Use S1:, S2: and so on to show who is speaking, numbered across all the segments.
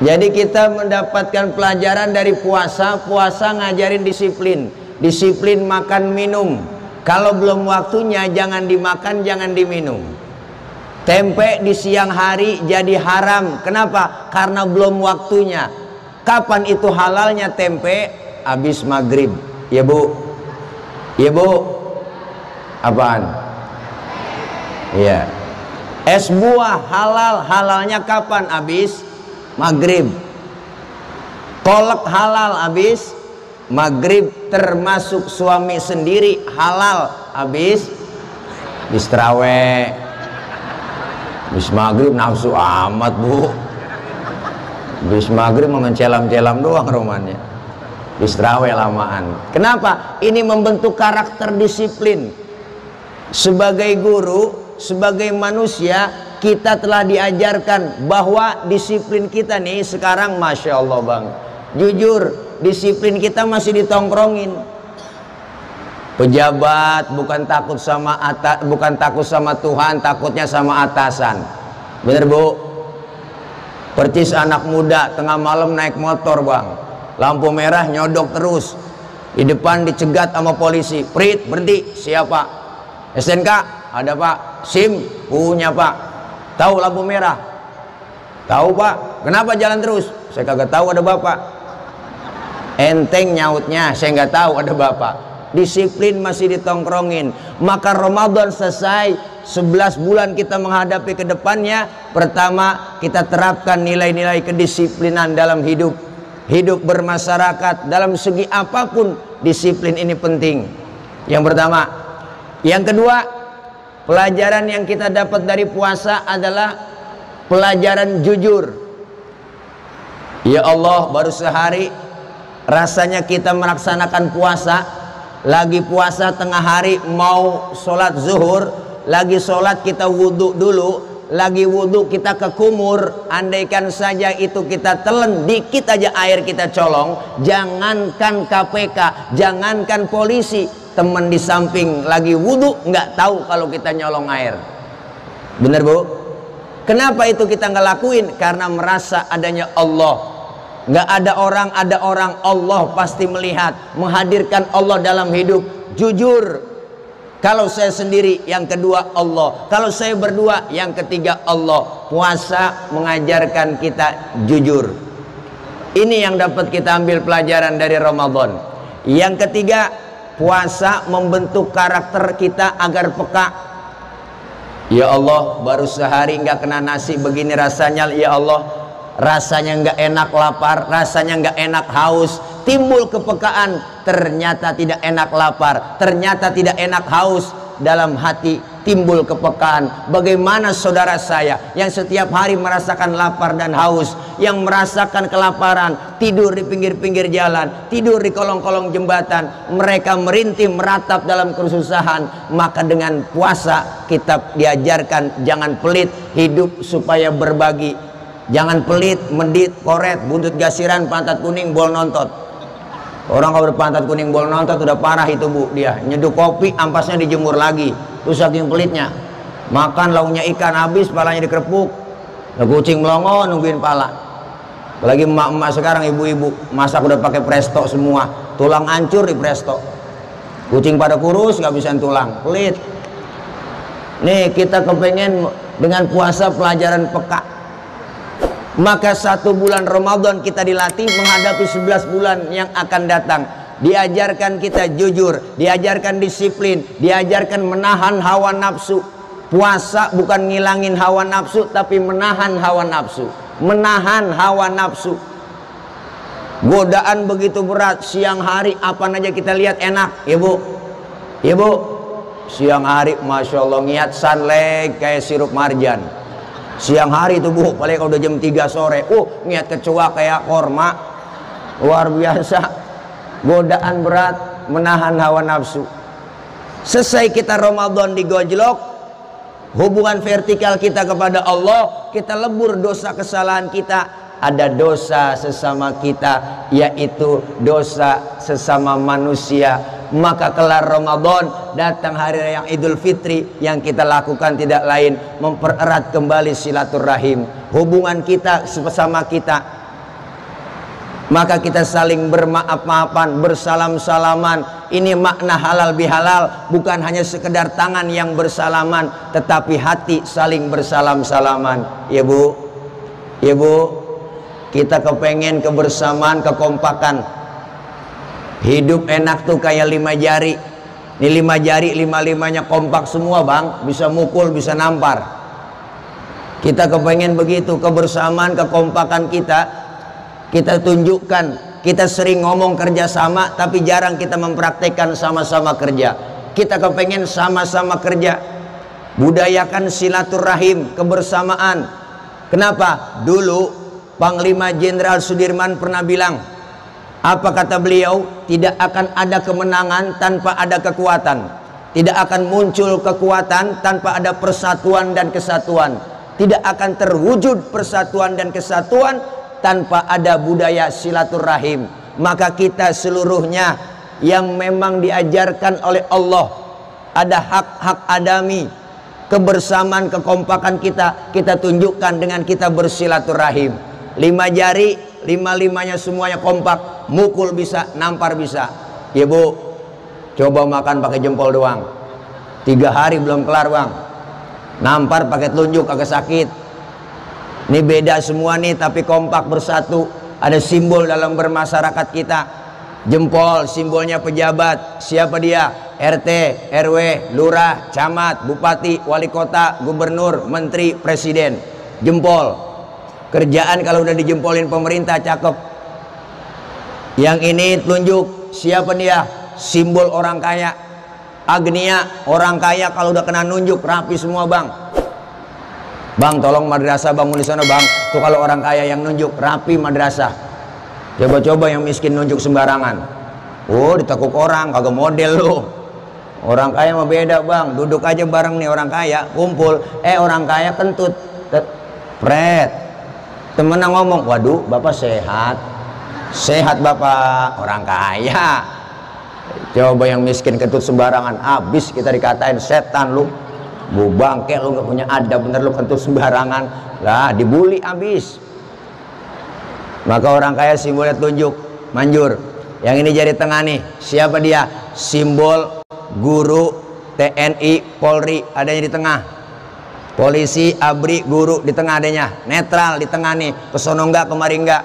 S1: Jadi kita mendapatkan pelajaran dari puasa. Puasa ngajarin disiplin. Disiplin makan minum. Kalau belum waktunya jangan dimakan, jangan diminum. Tempe di siang hari jadi haram. Kenapa? Karena belum waktunya. Kapan itu halalnya tempe? Habis maghrib. Ya bu? Ya bu? Apaan? Iya. Es buah halal. Halalnya kapan? Habis maghrib. Kolak halal habis maghrib, termasuk suami sendiri halal habis traweh. Habis maghrib nafsu amat bu. Habis maghrib mencelam-celam doang romannya. Habis traweh lamaan. Kenapa? Ini membentuk karakter disiplin. Sebagai guru, sebagai manusia, kita telah diajarkan bahwa disiplin kita nih sekarang Masya Allah bang, jujur disiplin kita masih ditongkrongin. Pejabat bukan takut sama Tuhan, takutnya sama atasan. Bener bu? Percis anak muda tengah malam naik motor bang, lampu merah nyodok terus, di depan dicegat sama polisi. Prit, berhenti. Siapa? SNK? Ada pak. SIM? Punya pak. Tahu lampu merah? Tahu pak. Kenapa jalan terus? Saya kagak tahu ada bapak. Enteng nyautnya, saya nggak tahu ada bapak. Disiplin masih ditongkrongin. Maka Ramadan selesai, 11 bulan kita menghadapi ke depannya. Pertama, kita terapkan nilai-nilai kedisiplinan dalam hidup. Hidup bermasyarakat dalam segi apapun, disiplin ini penting. Yang pertama. Yang kedua, pelajaran yang kita dapat dari puasa adalah pelajaran jujur. Ya Allah, baru sehari rasanya kita melaksanakan puasa. Lagi puasa tengah hari mau sholat zuhur, lagi sholat kita wudhu dulu, lagi wudhu kita ke kumur. Andaikan saja itu kita telan dikit aja air kita colong, jangankan KPK, jangankan polisi, teman di samping lagi wudhu nggak tahu kalau kita nyolong air. Bener bu? Kenapa itu kita nggak lakuin? Karena merasa adanya Allah. Nggak ada orang, Allah pasti melihat. Menghadirkan Allah dalam hidup. Jujur. Kalau saya sendiri, yang kedua Allah. Kalau saya berdua, yang ketiga Allah. Puasa mengajarkan kita jujur. Ini yang dapat kita ambil pelajaran dari Ramadan. Yang ketiga, puasa membentuk karakter kita agar peka. Ya Allah, baru sehari nggak kena nasi begini rasanya. Ya Allah, rasanya nggak enak lapar, rasanya nggak enak haus. Timbul kepekaan, ternyata tidak enak lapar, ternyata tidak enak haus. Dalam hati timbul kepekaan. Bagaimana saudara saya yang setiap hari merasakan lapar dan haus, yang merasakan kelaparan, tidur di pinggir-pinggir jalan, tidur di kolong-kolong jembatan, mereka merintih meratap dalam kesusahan. Maka dengan puasa kita diajarkan jangan pelit, hidup supaya berbagi. Jangan pelit, mendit, koret, buntut gasiran, pantat kuning, bol nontot. Orang kalau berpantat kuning bol nontot udah parah itu bu. Dia nyeduh kopi, ampasnya dijemur lagi. Itu saking pelitnya. Makan lauknya ikan habis, palanya dikerepuk. Nah, kucing melongo nungguin pala. Apalagi emak-emak sekarang, ibu-ibu masak udah pakai presto semua. Tulang hancur di presto. Kucing pada kurus nggak bisa tulang, pelit. Nih kita kepengen dengan puasa pelajaran peka. Maka 1 bulan Ramadan kita dilatih menghadapi 11 bulan yang akan datang. Diajarkan kita jujur, diajarkan disiplin, diajarkan menahan hawa nafsu. Puasa bukan ngilangin hawa nafsu, tapi menahan hawa nafsu. Menahan hawa nafsu. Godaan begitu berat, siang hari apa aja kita lihat enak. Ibu, ibu, siang hari Masya Allah ngiat sunleg kayak sirup marjan. Siang hari itu bu, paling kalau udah jam 3 sore, niat kecoa kayak korma. Luar biasa. Godaan berat, menahan hawa nafsu. Selesai kita Ramadan digojlok, hubungan vertikal kita kepada Allah, kita lebur dosa kesalahan kita. Ada dosa sesama kita, yaitu dosa sesama manusia. Maka kelar Ramadan, datang hari raya Idul Fitri, yang kita lakukan tidak lain mempererat kembali silaturahim, hubungan kita sesama kita. Maka kita saling bermaaf-maafan, bersalam-salaman. Ini makna halal bihalal, bukan hanya sekedar tangan yang bersalaman, tetapi hati saling bersalam-salaman. Ya Bu, ya Bu, kita kepengen kebersamaan, kekompakan. Hidup enak tuh kayak 5 jari. Ini 5 jari, 5-5-nya kompak semua bang, bisa mukul, bisa nampar. Kita kepengen begitu, kebersamaan, kekompakan kita tunjukkan. Kita sering ngomong kerjasama, tapi jarang kita mempraktekkan sama-sama kerja. Kita kepengen sama-sama kerja. Budayakan silaturahim, kebersamaan. Kenapa? Dulu Panglima Jenderal Sudirman pernah bilang, apa kata beliau? Tidak akan ada kemenangan tanpa ada kekuatan. Tidak akan muncul kekuatan tanpa ada persatuan dan kesatuan. Tidak akan terwujud persatuan dan kesatuan tanpa ada budaya silaturahim. Maka kita seluruhnya yang memang diajarkan oleh Allah, ada hak-hak adami, kebersamaan, kekompakan kita tunjukkan dengan kita bersilaturahim. 5 jari, 5-5-nya semuanya kompak, mukul bisa, nampar bisa. Ya Bu, coba makan pakai jempol doang, 3 hari belum kelar bang. Nampar pakai telunjuk agak sakit. Ini beda semua nih, tapi kompak bersatu. Ada simbol dalam bermasyarakat kita. Jempol, simbolnya pejabat. Siapa dia? RT, RW, lurah, camat, bupati, wali kota, gubernur, menteri, presiden. Jempol. Kerjaan kalau udah dijempolin pemerintah cakep. Yang ini telunjuk. Siapa dia? Simbol orang kaya. Agnia, orang kaya kalau udah kena nunjuk rapi semua bang. Bang, tolong madrasah bangun di sana bang. Tuh kalau orang kaya yang nunjuk rapi madrasah. Coba-coba yang miskin nunjuk sembarangan. Oh, ditekuk orang, kagak model lu. Orang kaya mah beda bang. Duduk aja bareng nih orang kaya, kumpul. Orang kaya kentut, pret. Temennya ngomong, waduh, bapak sehat. Sehat bapak, orang kaya. Coba yang miskin kentut sembarangan, habis kita dikatain setan lu. Bu bangke lu gak punya adab, bener lu kentut sembarangan lah, dibully abis. Maka orang kaya simbolnya telunjuk, manjur. Yang ini jari tengah nih, siapa dia? Simbol guru, TNI, Polri adanya di tengah. Polisi, ABRI, guru di tengah adanya. Netral di tengah nih, kesono enggak, kemari enggak.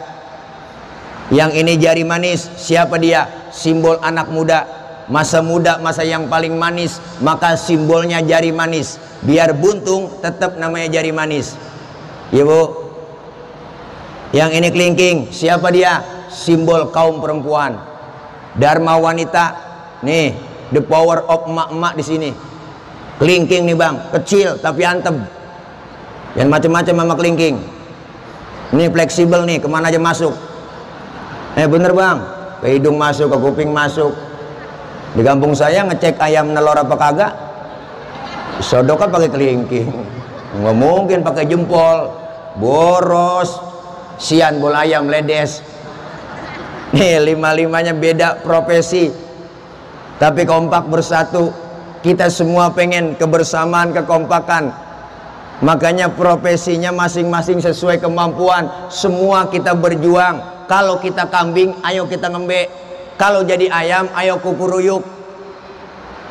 S1: Yang ini jari manis, siapa dia? Simbol anak muda. Masa muda, masa yang paling manis, maka simbolnya jari manis. Biar buntung, tetap namanya jari manis. Ya Bu. Yang ini kelingking, siapa dia? Simbol kaum perempuan. Dharma wanita. Nih, the power of emak-emak di sini. Kelingking nih bang, kecil tapi antem. Yang macam-macam sama kelingking. Ini fleksibel nih, kemana aja masuk. Bener bang, ke hidung masuk, ke kuping masuk. Di kampung saya ngecek ayam nelor apa kagak, sodoknya pakai kelingking. Nggak mungkin pakai jempol, boros, sian bola ayam ledes. Nih 5-5-nya beda profesi, tapi kompak bersatu. Kita semua pengen kebersamaan, kekompakan. Makanya profesinya masing-masing sesuai kemampuan. Semua kita berjuang. Kalau kita kambing, ayo kita ngembek. Kalau jadi ayam, ayo kukuruyuk.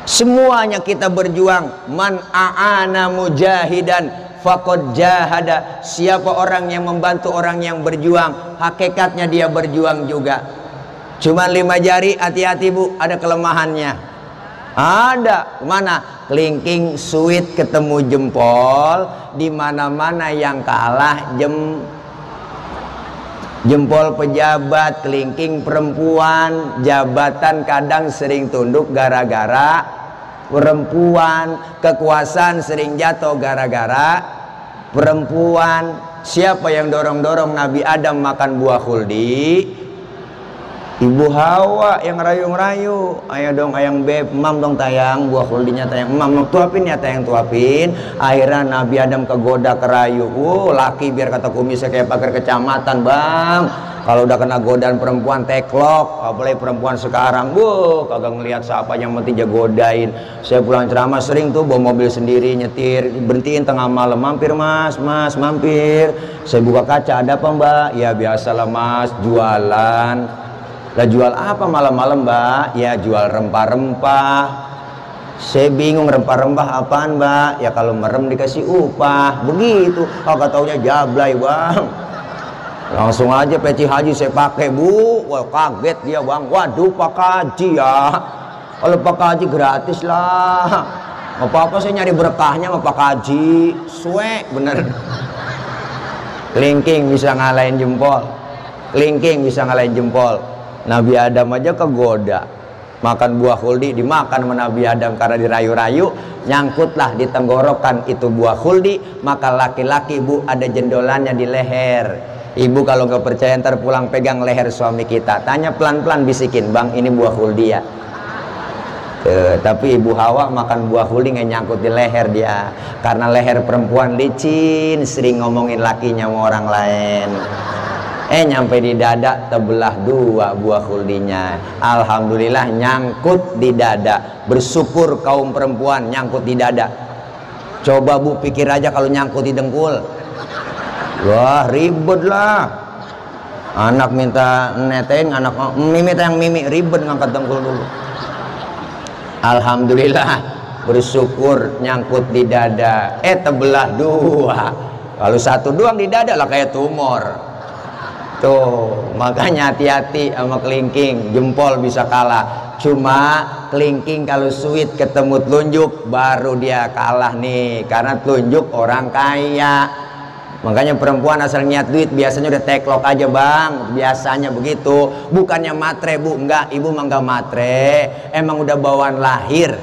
S1: Semuanya kita berjuang. Man a'ana mujahidan faqad jahada. Siapa orang yang membantu orang yang berjuang, hakikatnya dia berjuang juga. Cuma 5 jari, hati-hati Bu, ada kelemahannya. Ada. Mana? Kelingking sweet ketemu jempol, di mana-mana yang kalah jempol pejabat, kelingking perempuan. Jabatan kadang sering tunduk gara-gara perempuan. Kekuasaan sering jatuh gara-gara perempuan. Siapa yang dorong-dorong Nabi Adam makan buah khuldi? Ibu Hawa yang rayu-rayu. Ayo dong ayang beb, mam dong tayang buah khuldinya tayang, mam tuapin ya tayang tuapin. Akhirnya Nabi Adam kegoda kerayu. Laki biar kata kumisnya kayak pagar kecamatan bang. Kalau udah kena godaan perempuan teklok, apalagi perempuan sekarang, kagak ngelihat siapa yang penting dia godain. Saya pulang ceramah sering tuh bawa mobil sendiri nyetir, berhentiin tengah malam, mampir mas, mampir. Saya buka kaca, ada apa mbak? Ya biasalah mas, jualan. Lah jual apa malam-malam mbak? Ya jual rempah-rempah. Saya bingung rempah-rempah apaan mbak? Ya kalau merem dikasih upah, begitu. Kagak taunya jablay bang. Langsung aja peci haji saya pakai bu. Wah kaget dia bang. Waduh pak haji ya. Kalau pak haji gratis lah. Apa-apa saya nyari berkahnya sama pak haji. Suek bener. Kelingking bisa ngalahin jempol. Kelingking bisa ngalahin jempol. Nabi Adam aja kegoda. Makan buah khuldi dimakan sama Nabi Adam karena dirayu-rayu. Nyangkutlah di tenggorokan itu buah khuldi. Maka laki-laki bu ada jendolannya di leher. Ibu kalau nggak percaya ntar pulang pegang leher suami kita, tanya pelan-pelan bisikin, bang ini buah khuldi ya. Tapi ibu Hawa makan buah khuldi nggak nyangkut di leher dia, karena leher perempuan licin, sering ngomongin lakinya sama orang lain. Nyampe di dada terbelah dua buah khuldinya. Alhamdulillah nyangkut di dada. Bersyukur kaum perempuan nyangkut di dada. Coba bu pikir aja kalau nyangkut di dengkul. Wah ribet lah. Anak minta netain, anak minta yang mimi, ribet ngangkat dengkul dulu. Alhamdulillah bersyukur nyangkut di dada. Terbelah dua. Kalau satu doang di dada lah kayak tumor. Tuh makanya hati-hati sama kelingking. Jempol bisa kalah. Cuma kelingking kalau sweet ketemu telunjuk baru dia kalah nih, karena telunjuk orang kaya. Makanya perempuan asal niat duit biasanya udah teklok aja bang. Biasanya begitu. Bukannya matre bu, enggak, ibu mah enggak matre. Emang udah bawaan lahir.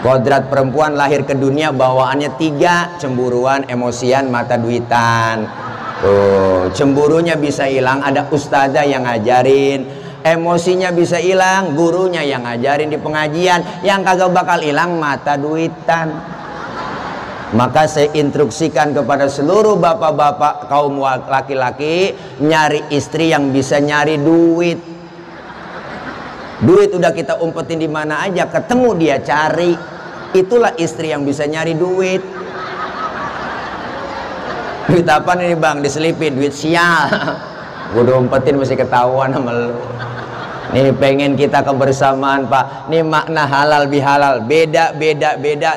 S1: Kodrat perempuan lahir ke dunia bawaannya 3. Cemburuan, emosian, mata duitan. Tuh, cemburunya bisa hilang, ada ustazah yang ngajarin. Emosinya bisa hilang, gurunya yang ngajarin di pengajian. Yang kagak bakal hilang mata duitan. Maka saya instruksikan kepada seluruh bapak-bapak kaum laki-laki, nyari istri yang bisa nyari duit. Duit udah kita umpetin di mana aja, ketemu dia cari. Itulah istri yang bisa nyari duit. Duit apa nih bang? Diselipin, duit sial. Gue udah umpetin masih ketahuan sama lu. Nih pengen kita kebersamaan pak. Nih makna halal bihalal, beda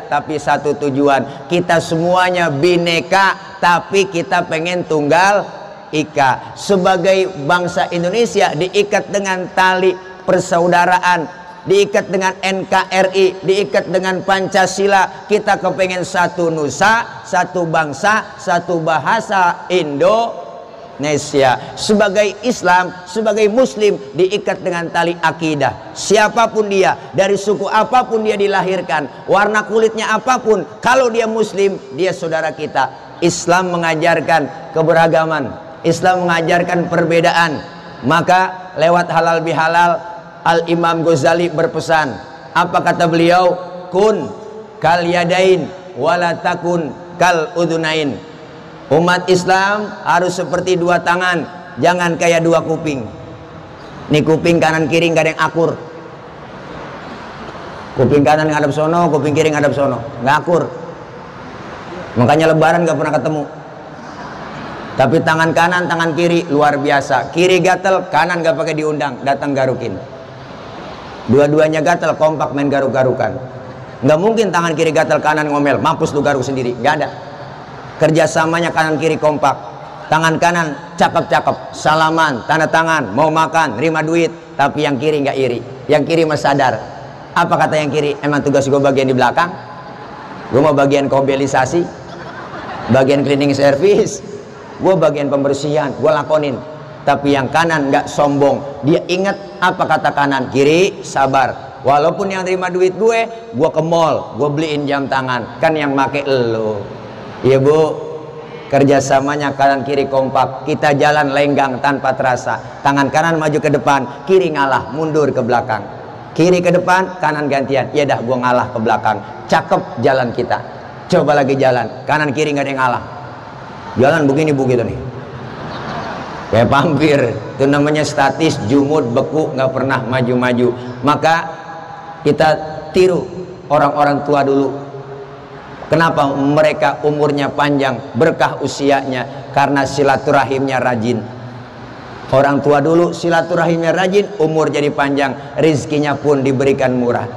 S1: tapi satu tujuan. Kita semuanya bineka tapi kita pengen tunggal ika. Sebagai bangsa Indonesia diikat dengan tali persaudaraan, diikat dengan NKRI, diikat dengan Pancasila. Kita kepengen satu nusa, satu bangsa, satu bahasa Indonesia. Sebagai Islam, sebagai Muslim diikat dengan tali akidah. Siapapun dia, dari suku apapun dia dilahirkan, warna kulitnya apapun, kalau dia Muslim, dia saudara kita. Islam mengajarkan keberagaman, Islam mengajarkan perbedaan. Maka lewat halal bihalal, Al-Imam Ghazali berpesan. Apa kata beliau? Kun kal yadain wala takun kal udunain. Umat Islam harus seperti 2 tangan, jangan kayak 2 kuping. Nih kuping kanan kiri nggak ada yang akur. Kuping kanan ngadep sono, kuping kiri ngadep sono, nggak akur. Makanya lebaran nggak pernah ketemu. Tapi tangan kanan, tangan kiri luar biasa. Kiri gatel, kanan nggak pakai diundang, datang garukin. Dua-duanya gatel, kompak main garuk-garukan. Nggak mungkin tangan kiri gatel, kanan ngomel, mampus lu garuk sendiri, nggak ada. Kerjasamanya kanan kiri kompak. Tangan kanan cakep-cakep, salaman, tanda tangan, mau makan, terima duit. Tapi yang kiri nggak iri, yang kiri mas sadar. Apa kata yang kiri? Emang tugas gue bagian di belakang, gue mau bagian kobelisasi, bagian cleaning service, gue bagian pembersihan, gue lakonin. Tapi yang kanan nggak sombong, dia ingat apa kata kanan, kiri sabar. Walaupun yang terima duit gue ke mall, gue beliin jam tangan, kan yang make elo. Iya bu, kerjasamanya kanan kiri kompak. Kita jalan lenggang tanpa terasa. Tangan kanan maju ke depan, kiri ngalah, mundur ke belakang. Kiri ke depan, kanan gantian. Ya dah, gua ngalah ke belakang. Cakep jalan kita. Coba lagi jalan, kanan kiri nggak ada yang ngalah. Jalan begini bu gitu nih. kayak vampir. Itu namanya statis, jumud, beku, nggak pernah maju-maju. Maka kita tiru orang-orang tua dulu. Kenapa mereka umurnya panjang, berkah usianya? Karena silaturahimnya rajin. Orang tua dulu silaturahimnya rajin, umur jadi panjang, rizkinya pun diberikan murah.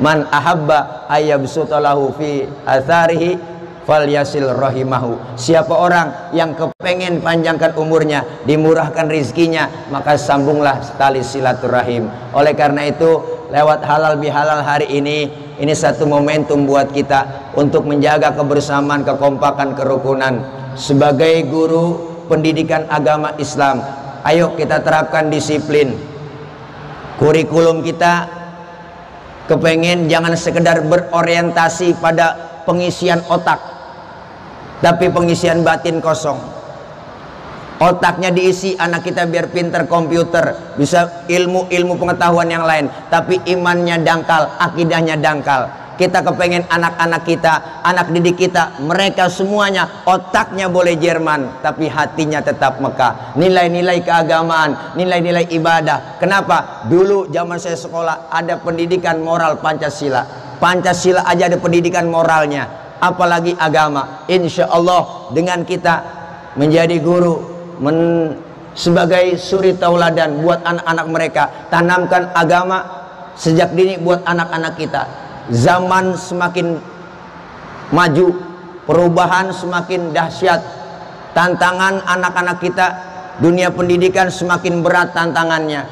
S1: Man ahabba ayyabsutalahu fi atharihi falyasil rahimahu. Siapa orang yang kepengen panjangkan umurnya, dimurahkan rizkinya, maka sambunglah tali silaturahim. Oleh karena itu, lewat halal bihalal hari ini satu momentum buat kita untuk menjaga kebersamaan, kekompakan, kerukunan. Sebagai guru pendidikan agama Islam, ayo kita terapkan disiplin. Kurikulum kita kepengen jangan sekedar berorientasi pada pengisian otak, tapi pengisian batin kosong. Otaknya diisi anak kita biar pinter komputer, bisa ilmu pengetahuan yang lain, tapi imannya dangkal, akidahnya dangkal. Kita kepengen anak-anak kita, anak didik kita, mereka semuanya otaknya boleh Jerman, tapi hatinya tetap Mekah. Nilai-nilai keagamaan, nilai-nilai ibadah. Kenapa? Dulu zaman saya sekolah ada pendidikan moral Pancasila. Pancasila aja ada pendidikan moralnya, apalagi agama. Insya Allah dengan kita menjadi guru, sebagai suri tauladan buat anak-anak mereka, tanamkan agama sejak dini buat anak-anak kita. Zaman semakin maju, perubahan semakin dahsyat, tantangan anak-anak kita, dunia pendidikan semakin berat tantangannya.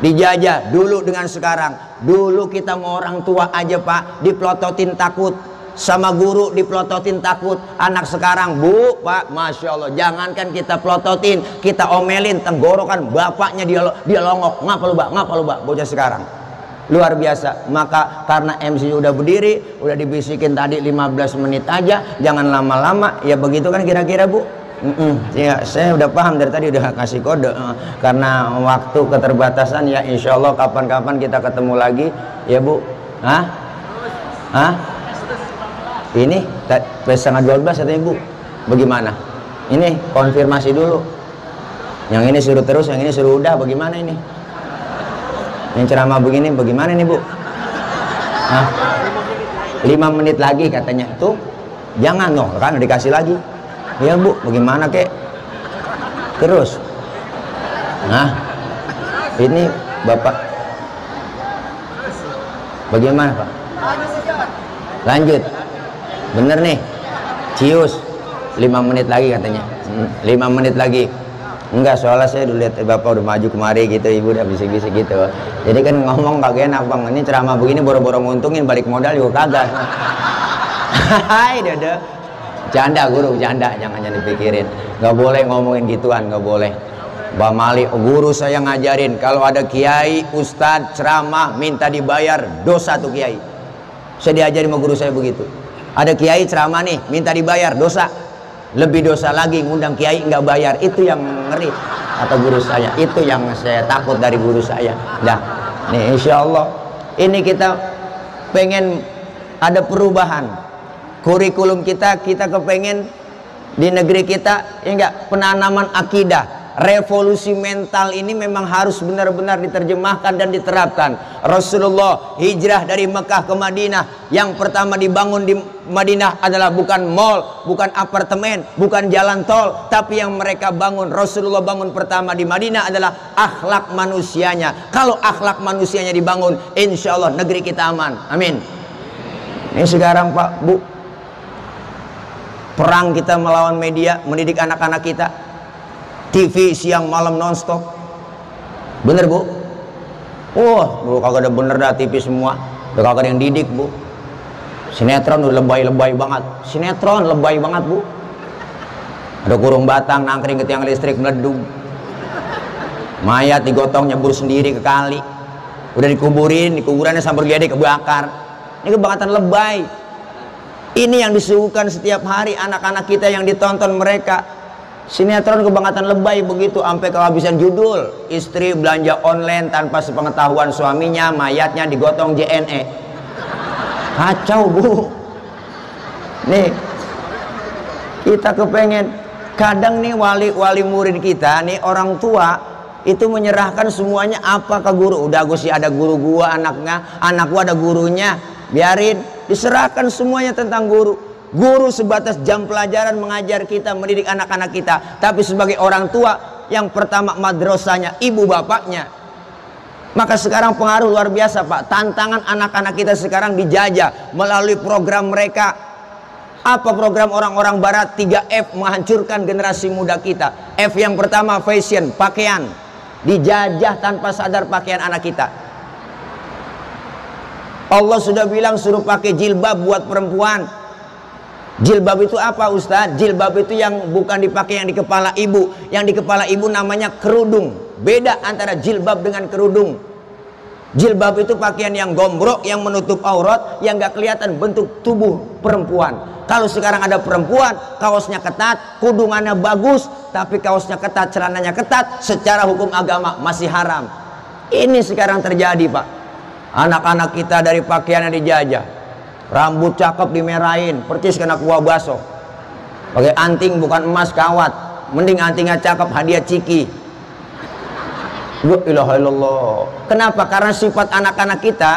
S1: Dijajah dulu dengan sekarang. Dulu kita mau orang tua aja Pak dipelototin takut, sama guru dipelototin takut. Anak sekarang Bu, Pak, Masya Allah, jangankan kita pelototin, kita omelin, tenggorokan bapaknya dia longok. Ngapa lu Pak, bocah sekarang luar biasa. Maka karena MC udah berdiri, udah dibisikin tadi 15 menit aja, jangan lama-lama. Ya begitu kan kira-kira Bu. Ya, saya udah paham dari tadi, udah kasih kode. Karena waktu keterbatasan ya, insya Allah kapan-kapan kita ketemu lagi ya Bu. Ini setengah 12 katanya Bu. Bagaimana? Ini konfirmasi dulu. Yang ini suruh terus, yang ini suruh udah. Bagaimana ini? Yang ceramah begini bagaimana nih Bu? 5 menit lagi katanya. Tuh jangan loh, kan udah dikasih lagi. Ya Bu, bagaimana kek? Terus. Nah, ini Bapak bagaimana Pak? Lanjut. Bener nih, cius 5 menit lagi katanya. 5 menit lagi. Enggak, soalnya saya udah lihat Bapak udah maju kemari gitu, Ibu udah bisik-bisik gitu. Jadi kan ngomong kagak enak Bang. Ini ceramah begini boro-boro nguntungin, balik modal juga kagak. Hai dada. Canda guru, canda, jangan dipikirin. Nggak boleh ngomongin gituan, nggak boleh. Mbak Mali, guru saya ngajarin kalau ada kiai, ustadz ceramah minta dibayar, dosa tuh kiai. Saya diajarin sama guru saya begitu. Ada kiai ceramah nih minta dibayar, dosa. Lebih dosa lagi ngundang kiai nggak bayar, itu yang ngeri kata guru saya. Itu yang saya takut dari guru saya. Nah, nih insya Allah ini kita pengen ada perubahan kurikulum kita kepengen di negeri kita ya enggak, penanaman akidah. Revolusi mental ini memang harus benar-benar diterjemahkan dan diterapkan. Rasulullah hijrah dari Mekah ke Madinah, yang pertama dibangun di Madinah adalah bukan mall, bukan apartemen, bukan jalan tol, tapi yang mereka bangun, Rasulullah bangun pertama di Madinah adalah akhlak manusianya. Kalau akhlak manusianya dibangun, insya Allah negeri kita aman. Amin. Ini sekarang Pak Bu, perang kita melawan media, mendidik anak-anak kita. TV siang malam nonstop. Bener Bu? Bu kagak ada bener dah TV semua. Udah kagak ada yang didik Bu. Sinetron udah lebay-lebay banget. Sinetron lebay banget Bu. Ada kurung batang nangkring ke tiang listrik meledung. Mayat digotong nyebur sendiri ke kali. Udah dikuburin, di kuburannya sambar gede kebakar. Ini kebangetan lebay. Ini yang disuguhkan setiap hari anak-anak kita yang ditonton mereka. Sinetron kebangetan lebay begitu, sampai kehabisan judul. Istri belanja online tanpa sepengetahuan suaminya, mayatnya digotong JNE. Kacau Bu. Nih kita kepengen Kadang nih wali murid kita nih, orang tua itu menyerahkan semuanya apa ke guru. Udah gue sih ada guru gua, anak gua ada gurunya, biarin, diserahkan semuanya tentang guru. Guru sebatas jam pelajaran mengajar kita, mendidik anak-anak kita. Tapi sebagai orang tua, yang pertama madrasahnya ibu bapaknya. Maka sekarang pengaruh luar biasa, Pak. Tantangan anak-anak kita sekarang dijajah melalui program mereka. Apa program orang-orang barat? 3F, menghancurkan generasi muda kita. F yang pertama fashion, pakaian. Dijajah tanpa sadar pakaian anak kita. Allah sudah bilang suruh pakai jilbab buat perempuan. Jilbab itu apa, Ustadz? Jilbab itu yang bukan dipakai yang di kepala ibu. Yang di kepala ibu namanya kerudung. Beda antara jilbab dengan kerudung. Jilbab itu pakaian yang gombrok, yang menutup aurat, yang gak kelihatan bentuk tubuh perempuan. Kalau sekarang ada perempuan, kaosnya ketat, kudungannya bagus, tapi kaosnya ketat, celananya ketat, secara hukum agama masih haram. Ini sekarang terjadi, Pak. Anak-anak kita dari pakaiannya dijajah. Rambut cakep dimerahin, percis kena kuah baso. Pakai anting bukan emas kawat, mending antingnya cakep hadiah ciki. La ilaha illallah. Kenapa? Karena sifat anak-anak kita,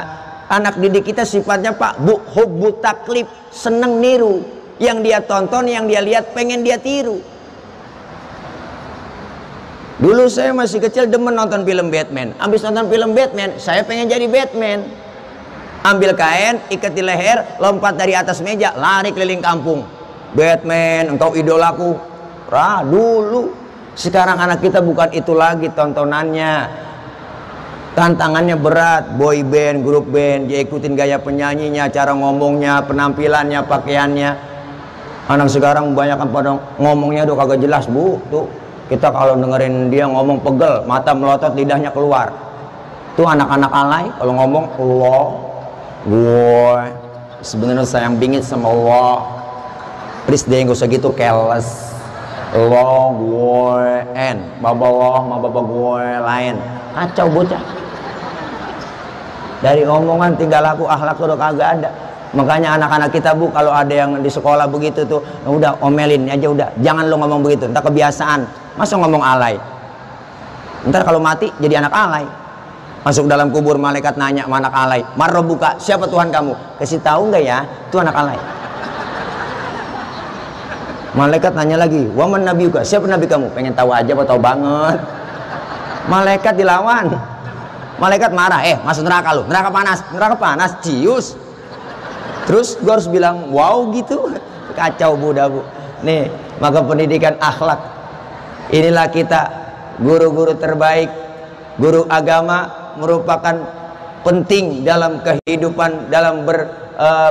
S1: anak didik kita sifatnya, Pak, hubbu taklif, seneng niru. Yang dia tonton, yang dia lihat, pengen dia tiru. Dulu saya masih kecil demen nonton film Batman. Habis nonton film Batman, saya pengen jadi Batman. Ambil kain, ikat di leher, lompat dari atas meja, lari keliling kampung. Batman, engkau idolaku. Dulu. Sekarang anak kita bukan itu lagi tontonannya. Tantangannya berat, boy band, grup band, dia ikutin gaya penyanyinya, cara ngomongnya, penampilannya, pakaiannya. Anak sekarang kebanyakan pada ngomongnya udah kagak jelas, Bu. Tuh, kita kalau dengerin dia ngomong pegel, mata melotot, lidahnya keluar. Tuh anak-anak alay kalau ngomong, Allah, gue sebenarnya sayang bingit sama Allah. Please deh, gak usah gitu keles. Allah, gue, baba Allah, ma baba gue lain. Kacau bocah. Dari omongan tinggal laku, akhlak udah kagak ada. Makanya anak-anak kita, Bu, kalau ada yang di sekolah begitu tuh, udah omelin aja udah. Jangan lo ngomong begitu, entar kebiasaan. Masa ngomong alay? Ntar kalau mati jadi anak alay. Masuk dalam kubur, malaikat nanya sama anak alay, "Marrobuka, siapa Tuhan kamu?" Kasih tahu nggak ya? Itu anak alay. Malaikat nanya lagi, "Waman nabiuka, siapa nabi kamu?" Pengen tahu aja, apa tahu banget. Malaikat dilawan. Malaikat marah, masuk neraka lu, neraka panas, cius. Terus gue harus bilang wow gitu. Kacau budak, Bu. Nih, maka pendidikan akhlak, inilah kita, guru-guru terbaik. Guru agama merupakan penting dalam kehidupan, dalam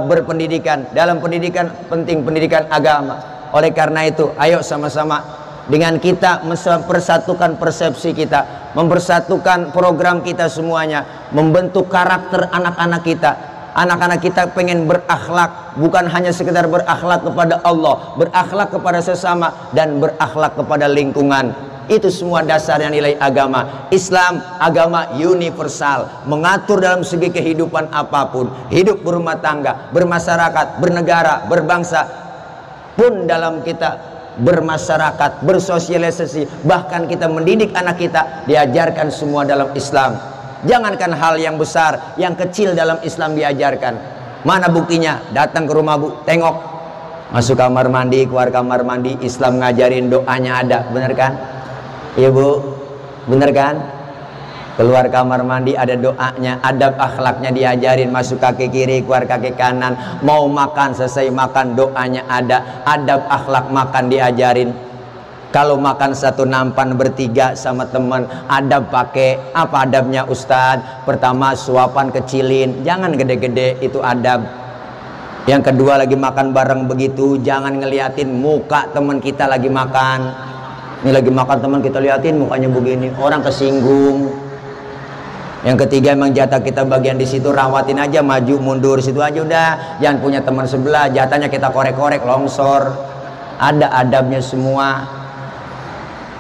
S1: berpendidikan. Dalam pendidikan penting, pendidikan agama. Oleh karena itu, ayo sama-sama dengan kita mempersatukan persepsi kita, mempersatukan program kita semuanya, membentuk karakter anak-anak kita. Anak-anak kita pengen berakhlak, bukan hanya sekedar berakhlak kepada Allah, berakhlak kepada sesama, dan berakhlak kepada lingkungan. Itu semua dasarnya nilai agama. Islam agama universal, mengatur dalam segi kehidupan apapun, hidup berumah tangga, bermasyarakat, bernegara, berbangsa, pun dalam kita bermasyarakat, bersosialisasi, bahkan kita mendidik anak kita, diajarkan semua dalam Islam. Jangankan hal yang besar, yang kecil dalam Islam diajarkan. Mana buktinya? Datang ke rumah, Bu, tengok, masuk kamar mandi, keluar kamar mandi, Islam ngajarin doanya ada, bener kan? Iya, Bu, bener kan? Keluar kamar mandi ada doanya, adab akhlaknya diajarin, masuk kaki kiri, keluar kaki kanan, mau makan, selesai makan doanya ada, adab akhlak makan diajarin. Kalau makan satu nampan bertiga sama teman, adab pakai apa adabnya, Ustadz? Pertama, suapan kecilin, jangan gede-gede, itu adab. Yang kedua, lagi makan bareng begitu, jangan ngeliatin muka teman kita lagi makan. Ini lagi makan teman kita liatin mukanya begini, orang kesinggung. Yang ketiga, emang jatah kita bagian di situ, rawatin aja, maju mundur situ aja udah. Jangan punya teman sebelah, jatahnya kita korek-korek, longsor. Ada adabnya semua.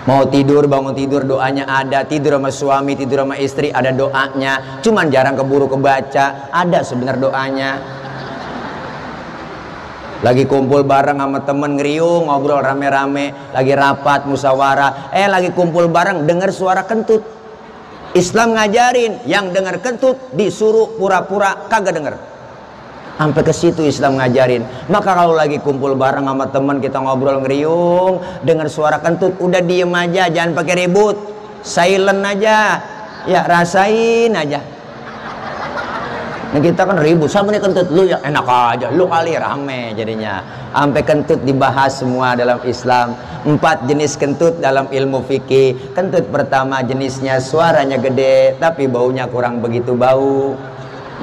S1: Mau tidur, bangun tidur, doanya ada. Tidur sama suami, tidur sama istri, ada doanya. Cuman jarang keburu kebaca, ada sebenarnya doanya. Lagi kumpul bareng sama temen ngeriung, ngobrol rame-rame, lagi rapat musyawarah, lagi kumpul bareng dengar suara kentut. Islam ngajarin yang dengar kentut disuruh pura-pura kagak denger. Sampai ke situ Islam ngajarin. Maka kalau lagi kumpul bareng sama temen kita ngobrol ngeriung, dengar suara kentut, udah diem aja, jangan pakai ribut, silent aja, ya rasain aja. Nah, kita kan ribut, sama nih kentut lu ya enak aja, lu kali rame jadinya. Sampai kentut dibahas semua dalam Islam. 4 jenis kentut dalam ilmu fikih. Kentut pertama jenisnya suaranya gede tapi baunya kurang begitu bau,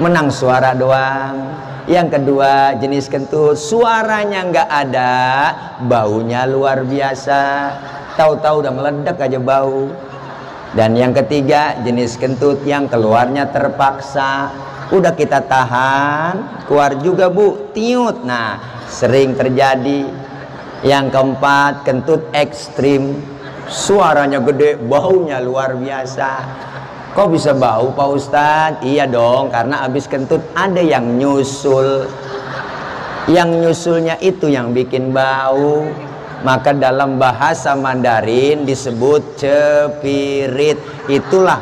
S1: menang suara doang. Yang kedua jenis kentut suaranya nggak ada, baunya luar biasa, tahu-tahu udah meledak aja bau. Dan yang ketiga jenis kentut yang keluarnya terpaksa, udah kita tahan keluar juga bu, tiut. Nah sering terjadi. Yang keempat kentut ekstrim, suaranya gede, baunya luar biasa. Kok bisa bau Pak Ustadz? Iya dong, karena abis kentut ada yang nyusul. Yang nyusulnya itu yang bikin bau. Maka dalam bahasa Mandarin disebut cepirit. Itulah.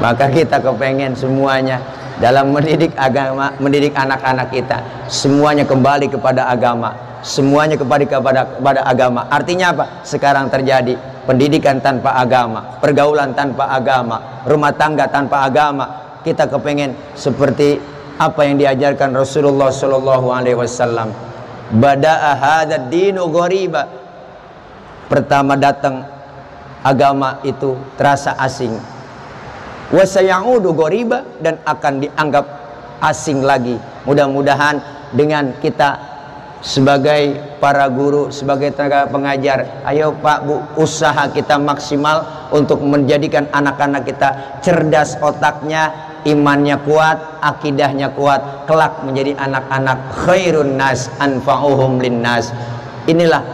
S1: Maka kita kepengen semuanya dalam mendidik agama, mendidik anak-anak kita, semuanya kembali kepada agama, semuanya kepada agama. Artinya apa? Sekarang terjadi pendidikan tanpa agama, pergaulan tanpa agama, rumah tangga tanpa agama. Kita kepengen seperti apa yang diajarkan Rasulullah Shallallahu Alaihi Wasallam. Bada'a hadzal dinu ghariba. Pertama datang agama itu terasa asing. Wa sayaudu ghariba, dan akan dianggap asing lagi. Mudah-mudahan dengan kita sebagai para guru, sebagai tenaga pengajar, ayo Pak Bu, usaha kita maksimal untuk menjadikan anak-anak kita cerdas otaknya, imannya kuat, akidahnya kuat, kelak menjadi anak-anak khairun nas anfa'uhum linnas. Inilah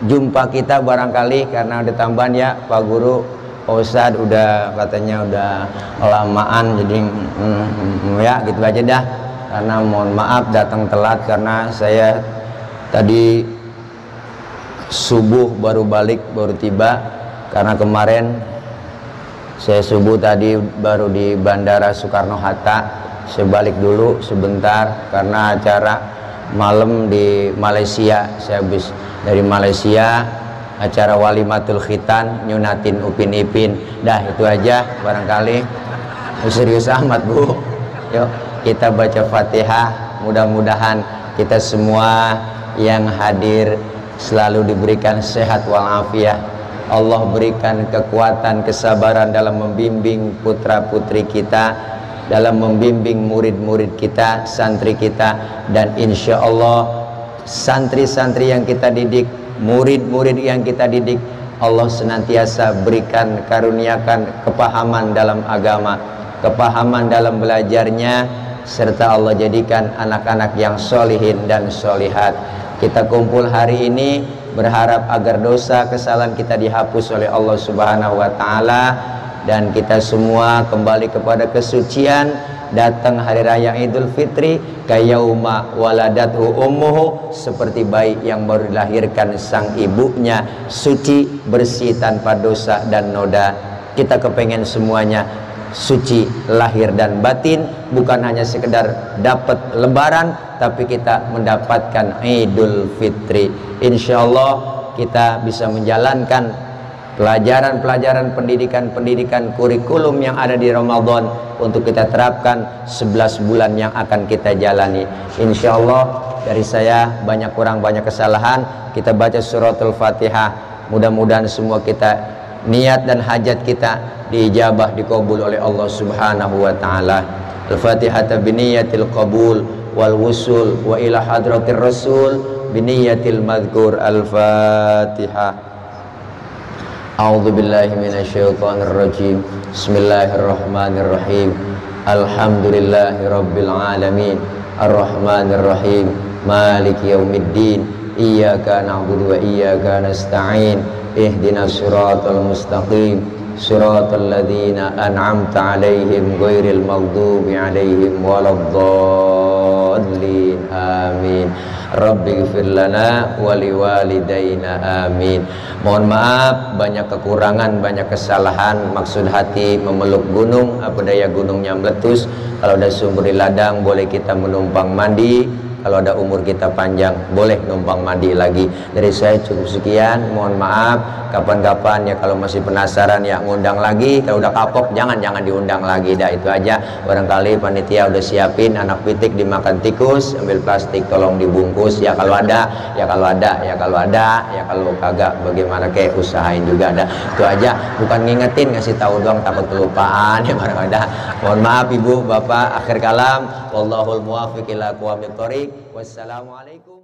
S1: jumpa kita barangkali karena ada tambahan ya Pak Guru, Pak Ustadz udah katanya udah kelamaan, jadi ya gitu aja dah. Karena mohon maaf datang telat karena saya tadi subuh baru balik, baru tiba. Karena kemarin saya subuh tadi baru di Bandara Soekarno-Hatta. Saya balik dulu sebentar karena acara malam di Malaysia. Saya habis dari Malaysia, acara walimatul khitan, nyunatin Upin Ipin. Dah itu aja barangkali. Serius amat Bu. Yuk kita baca Fatihah. Mudah-mudahan kita semua yang hadir selalu diberikan sehat walafiat. Allah berikan kekuatan, kesabaran dalam membimbing putra-putri kita, dalam membimbing murid-murid kita, santri kita, dan insya Allah santri-santri yang kita didik, murid-murid yang kita didik, Allah senantiasa berikan, karuniakan kepahaman dalam agama, kepahaman dalam belajarnya, serta Allah jadikan anak-anak yang solihin dan solihat. Kita kumpul hari ini berharap agar dosa kesalahan kita dihapus oleh Allah Subhanahu wa Ta'ala, dan kita semua kembali kepada kesucian. Datang hari raya Idul Fitri kayauma waladatu ummuhu, seperti bayi yang baru dilahirkan sang ibunya, suci, bersih, tanpa dosa dan noda. Kita kepengen semuanya suci lahir dan batin, bukan hanya sekedar dapat lebaran, tapi kita mendapatkan Idul Fitri. Insya Allah kita bisa menjalankan pelajaran-pelajaran pendidikan kurikulum yang ada di Ramadan untuk kita terapkan 11 bulan yang akan kita jalani. Insya Allah dari saya banyak kurang banyak kesalahan. Kita baca suratul Fatihah, mudah-mudahan semua kita niat dan hajat kita diijabah, dikabul oleh Allah Subhanahu wa Ta'ala. Al-Fatihah biniyatil qabul wal wusul wa ila hadratir rasul biniyatil madhkur. Al-Fatihah. A'udzu billahi minasyaitonir rajim. Bismillahirrahmanirrahim. Alhamdulillahi rabbil alamin. Arrahmanir rahim. Maliki yaumiddin. Iyyaka na'budu wa iyyaka nasta'in. Ihdinas siratal mustaqim. Siratal ladzina an'amta 'alaihim ghairil maghdubi 'alaihim waladdallin. dhalin. Amin. Rabbighfir lana wa liwalidayna. Amin. Mohon maaf banyak kekurangan, banyak kesalahan. Maksud hati memeluk gunung, apa daya gunungnya meletus. Kalau ada sumber di ladang boleh kita menumpang mandi. Kalau ada umur kita panjang boleh numpang mandi lagi. Dari saya cukup sekian, mohon maaf. Kapan-kapan ya kalau masih penasaran ya ngundang lagi. Kalau udah kapok jangan diundang lagi. Dah itu aja. Barangkali panitia udah siapin anak pitik dimakan tikus, ambil plastik tolong dibungkus ya kalau ada, ya kalau ada, ya kalau ada, ya kalau kagak bagaimana kayak usahain juga ada. Itu aja, bukan ngingetin ngasih tahu doang takut kelupaan ya barang ada. Mohon maaf Ibu, Bapak, akhir kalam. Wallahul muwaffiq ila aqwamit thoriq. Wassalamualaikum.